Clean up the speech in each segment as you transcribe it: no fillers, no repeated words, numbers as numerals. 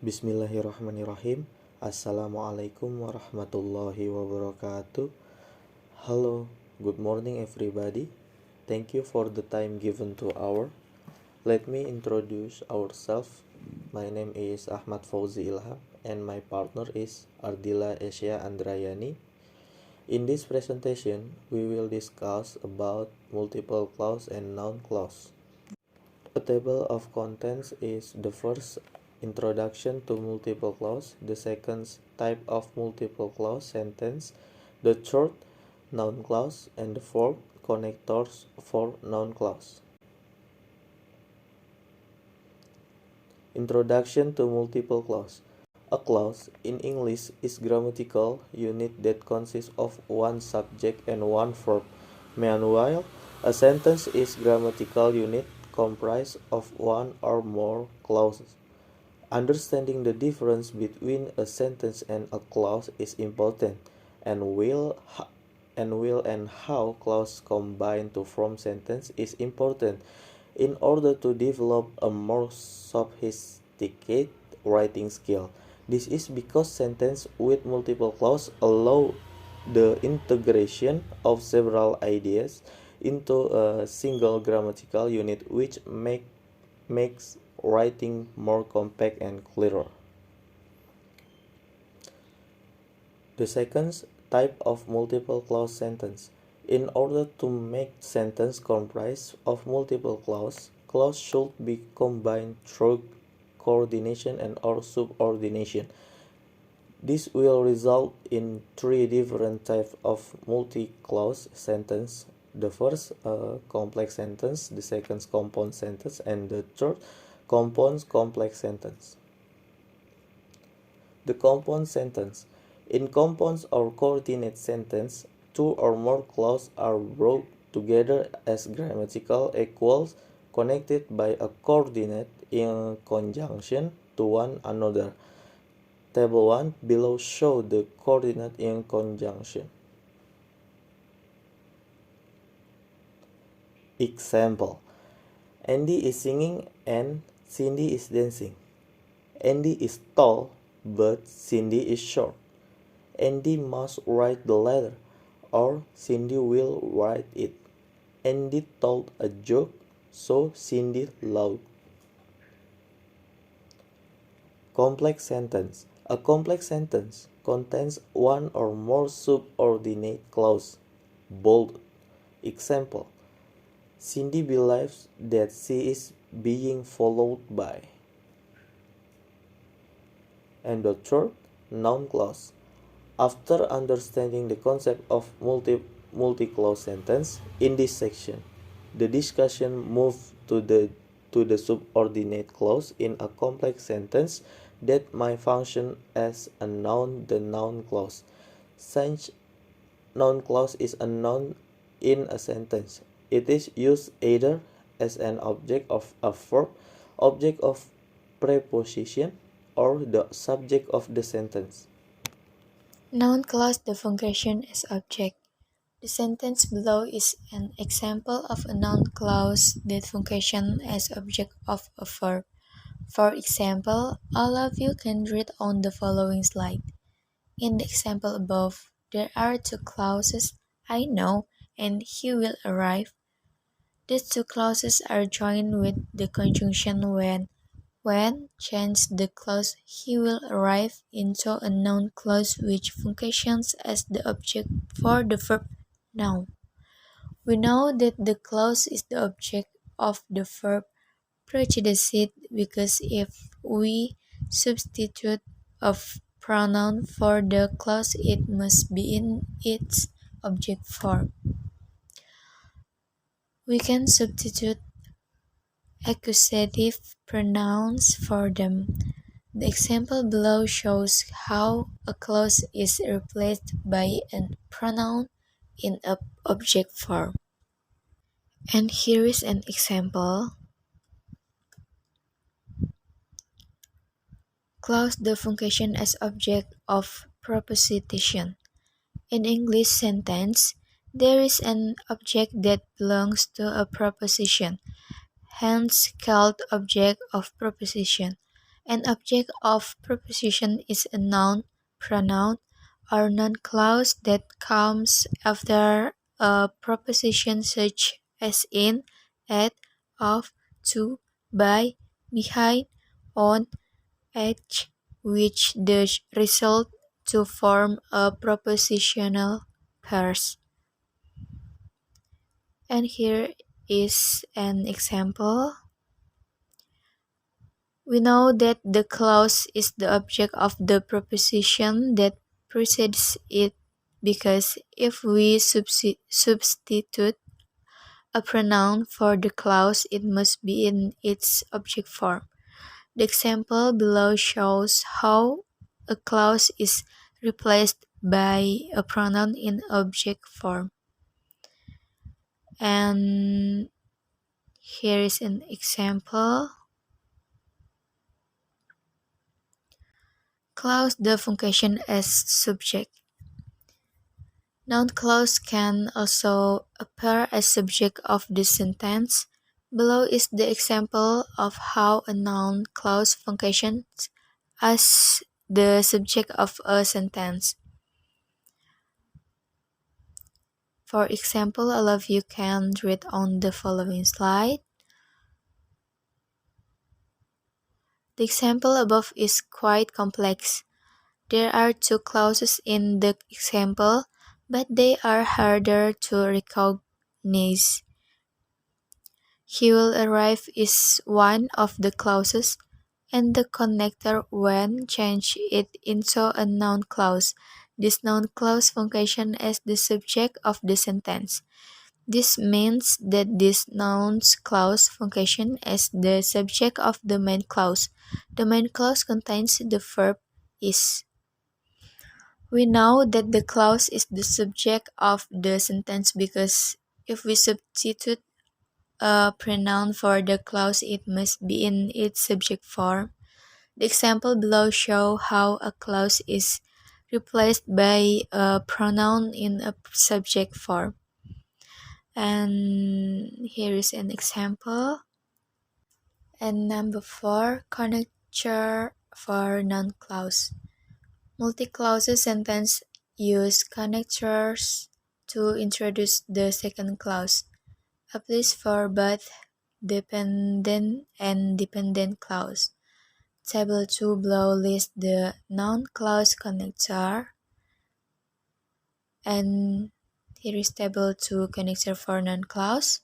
Bismillahirrahmanirrahim. Assalamualaikum warahmatullahi wabarakatuh. Hello, good morning everybody. Thank you for the time given to our. Let me introduce ourselves. My name is Ahmad Fauzi Ilham and my partner is Ardila Esya Andrayani. In this presentation, we will discuss about multiple clause and noun clause. A table of contents is the first introduction to multiple clause, the second type of multiple clause sentence, the third noun clause, and the fourth connectors for noun clause. Introduction to multiple clause. A clause in English is grammatical unit that consists of one subject and one verb. Meanwhile, a sentence is grammatical unit comprised of one or more clauses. Understanding the difference between a sentence and a clause is important, and will and how clauses combine to form sentence is important in order to develop a more sophisticated writing skill. This is because sentences with multiple clauses allow the integration of several ideas into a single grammatical unit, which makes writing more compact and clearer. The second type of multiple clause sentence. In order to make sentence comprised of multiple clause should be combined through coordination and or subordination. This will result in three different types of multi-clause sentence. The first, complex sentence, the second, compound sentence, and the third, compound complex sentence. The compound sentence. In compound or coordinate sentence, two or more clauses are brought together as grammatical equals connected by a coordinate in conjunction to one another. Table 1 below show the coordinate in conjunction. Example: Andy is singing and Cindy is dancing. Andy is tall, but Cindy is short. Andy must write the letter, or Cindy will write it. Andy told a joke, so Cindy laughed. Complex sentence. A complex sentence contains one or more subordinate clauses. Bold. Example: Cindy believes that she is being followed by. And the third, noun clause. After understanding the concept of multi-clause sentence in this section, the discussion moves to the subordinate clause in a complex sentence that might function as a noun, the noun clause. Such noun clause is a noun in a sentence. It is used either as an object of a verb, object of preposition, or the subject of the sentence. Noun clause the function as object. The sentence below is an example of a noun clause that functions as object of a verb. For example, all of you can read on the following slide. In the example above, there are two clauses, I know and he will arrive. These two clauses are joined with the conjunction when change the clause he will arrive into a noun clause which functions as the object for the verb now. We know that the clause is the object of the verb preceded because if we substitute a pronoun for the clause, it must be in its object form. We can substitute accusative pronouns for them. The example below shows how a clause is replaced by a pronoun in an object form. And here is an example. Clause the function as object of proposition. In English sentence, there is an object that belongs to a proposition, hence called object of proposition. An object of preposition is a noun, pronoun, or noun clause that comes after a preposition such as in, at, of, to, by, behind, on, at, which the result to form a prepositional pairs. And here is an example. We know that the clause is the object of the preposition that precedes it because if we substitute a pronoun for the clause, it must be in its object form. The example below shows how a clause is replaced by a pronoun in object form. And here is an example. Clause the function as subject. Noun clause can also appear as subject of the sentence. Below is the example of how a noun clause functions as the subject of a sentence. For example, all of you can read on the following slide. The example above is quite complex. There are two clauses in the example, but they are harder to recognize. He will arrive is one of the clauses, and the connector when change it into a noun clause. This noun clause functions as the subject of the sentence. This means that this noun clause functions as the subject of the main clause. The main clause contains the verb is. We know that the clause is the subject of the sentence because if we substitute a pronoun for the clause, it must be in its subject form. The example below shows how a clause is replaced by a pronoun in a subject form. And here is an example. And number 4, connector for noun clause. Multi-clause sentence use connectors to introduce the second clause. Applies for both dependent and dependent clause. Table 2 below lists the noun clause connector. And here is table 2 connector for noun clause.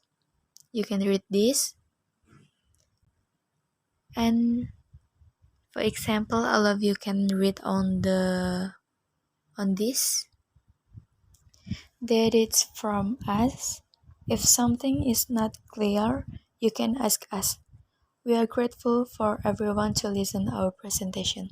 You can read this. And for example, all of you can read on this. That it's from us. If something is not clear, you can ask us. We are grateful for everyone to listen our presentation.